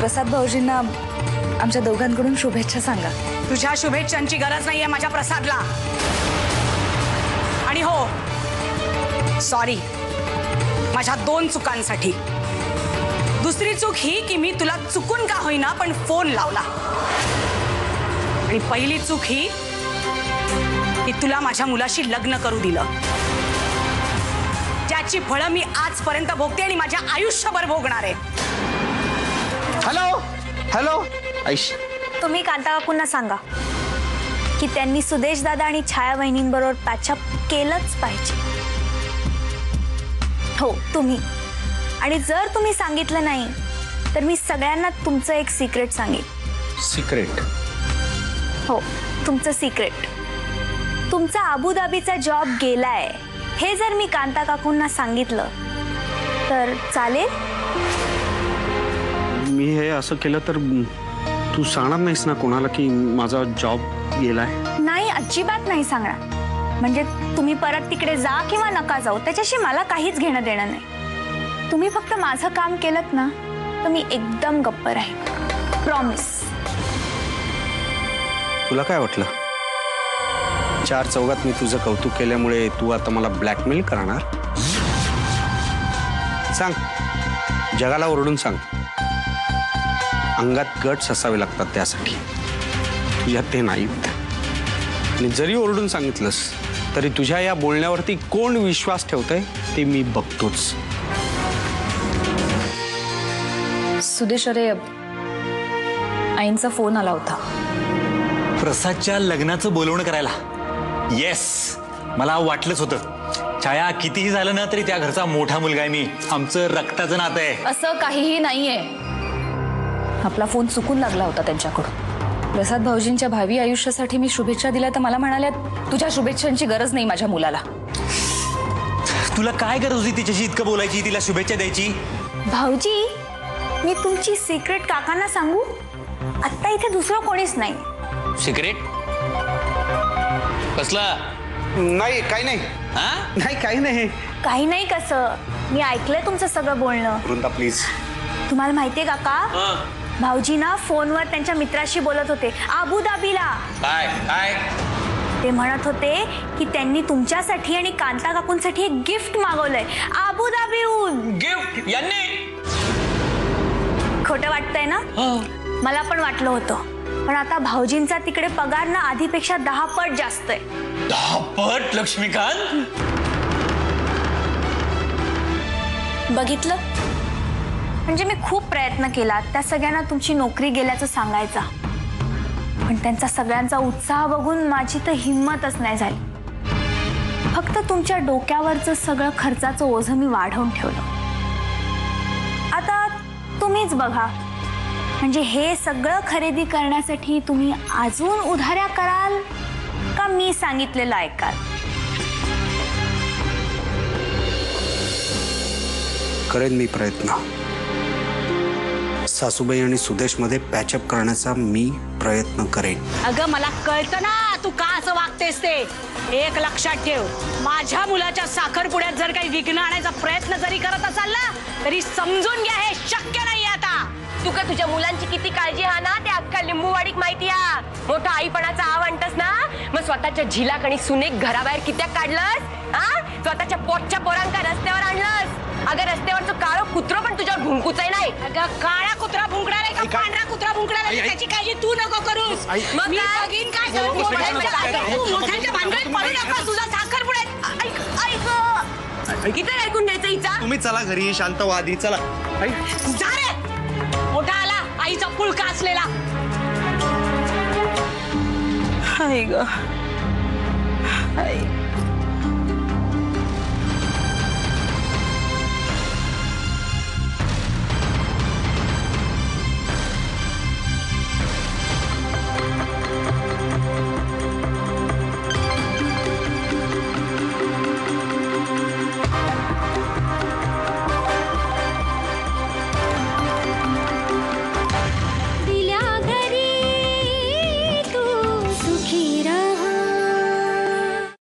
प्रसाद भाऊजींना आमच्या दोघांकडून शुभेच्छा सांगा। तुझ्या शुभेच्छांची गरज नाहीये माझ्या प्रसादला। आणि हो सॉरी माझ्या 2 चुकांसाठी। दुसरी चूक ही की मी तुला चुकून का होईना पण फोन लावला। आणि पहिली चूक ही की तुला माझ्या मुलाशी लग्न करू दिलं, ज्याची फळं मी आजपर्यंत भोगते आणि माझ्या आयुष्यभर भोगणार आहे। हॅलो हॅलो आईश, तुम्ही कांता काकूंना सांगा की त्यांनी सुदेश दादा आणि छाया वहिनींबरोबर पॅचअप केलंच पाहिजे। हो तुम्ही। आणि जर तुम्ही सांगितलं नाही तर मी सगळ्यांना तुमचं एक सिक्रेट सांगेन। सिक्रेट? हो तुमचं सिक्रेट। तुमचा अबुधाबीचा जॉब गेलाय हे जर मी कांता काकूंना सांगितलं तर चालेल? मी हे असं केलं तर तू सांगणार नाहीस ना कोणाला की माझा जॉब गेलाय? नाही अजिबात नाही सांगणार। म्हणजे तुम्ही परत तिकडे जा किंवा नका जाऊ त्याच्याशी मला काहीच घेणं देणं नाही। तुम्ही फक्त माझं काम केलंत ना तर मी एकदम गप्प राहीन, प्रॉमिस। तुला काय वाटलं 4 चौघात मी तुझं कौतुक केल्यामुळे तू आता मला ब्लॅकमेल करणार? सांग, जगाला ओरडून सांग। अंगात गट्स असावे लागतात त्यासाठी, तुझ्यात ते नाही। आणि जरी ओरडून सांगितलंस तरी तुझ्या या बोलण्यावरती कोण विश्वास ठेवतंय ते मी बघतोच। सुदेश, अरे आईंचा फोन आला होता प्रसादच्या लग्नाचं बोलवणं करायला। येस, मला वाटलंच होतं। छाया, कितीही झालं ना तरी त्या घरचा मोठा मुलगा आहे मी, आमचं रक्ताचं नातं आहे। असं काहीही नाहीये, आपला फोन चुकून लागला होता त्यांच्याकडून। प्रसाद भाऊजींच्या भावी आयुष्यासाठी मी शुभेच्छा दिल्या तर मला म्हणाल्या तुझ्या शुभेच्छांची गरज नाही माझ्या मुलाला। तुला काय गरज होती तिच्याशी इतकं बोलायची, तिला शुभेच्छा द्यायची? भाऊजी, मी तुमची सिक्रेट काकांना सांगू? आता इथे दुसरं कोणीच नाही। सिक्रेट कसला? नाही, काही नाही। नाही, काही नाही। काही नाही कसं? मी ऐकलंय तुमचं सगळं बोलणं। वृंदा प्लीज। तुम्हाला माहितीये काका, भाऊजी ना फोनवर त्यांच्या मित्राशी बोलत होते अबुधाबीला। काय काय? ते म्हणत होते की त्यांनी तुमच्यासाठी आणि कांता काकूंसाठी एक गिफ्ट मागवलंय अबुधाबीहून। गिफ्ट? यांनी? खोटं वाटतंय ना? मला पण वाटलं होतं, पण आता भाऊजींचा तिकडे पगार ना आधीपेक्षा 10 पट जास्त आहे। 10 पट? लक्ष्मीकांत, बघितलं? म्हणजे मी खूप प्रयत्न केला त्या सगळ्यांना तुमची नोकरी गेल्याचं सांगायचा, पण त्यांचा सगळ्यांचा उत्साह बघून माझी तर हिम्मतच नाही झाली। फक्त तुमच्या डोक्यावरचं सगळं खर्चाचं ओझं मी वाढवून ठेवलं। आता तुम्हीच बघा, म्हणजे हे सगळं खरेदी करण्यासाठी तुम्ही अजून उधाऱ्या कराल का मी सांगितलेलं ऐकाल? करेन मी प्रयत्न। सासूबाई आणि सुदेश मध्ये पॅचअप करण्याचा मी प्रयत्न करेन। अगं मला कळतं ना तू का असं वागतेस ते। एक लक्षात ठेव, माझ्या मुलाच्या साखरपुड्यात जर काही विघ्न आणायचा प्रयत्न जरी करत असाल ना तरी समजून घ्या हे शक्य नाही आता। तू का तुझ्या मुलांची किती काळजी हा ना ते अख्खा लिंबूवाडीक माहिती हा। मोठा आईपणाचा आव आणतस ना, मग स्वतःच्या झिलाक आणि सुनेक घराबाहेर कित्याक काढलंस हा? स्वतःच्या पोटच्या पोरांका रस्त्यावर आणलंस। अगं रस्त्यावरचं काळं कुत्रं पण तुझ्यावर भुंकूचंय नाही। अगं काळा कुत्रा भुंकणार का पांढरा कुत्रा भुंकणार त्याची काळजी तू नको करूस। मग मी बघीन काय करू। तू मोठ्यांच्या भानगडीत पडू नका, तुझा साखरपुड्यात। ऐक, किती ऐकून घ्यायचं हिचा? तुम्ही चला घरी, शांत व्हा आधी, चला। जा रे, मोठा आला आईचा पुळका असलेला। हाय ग, हाय।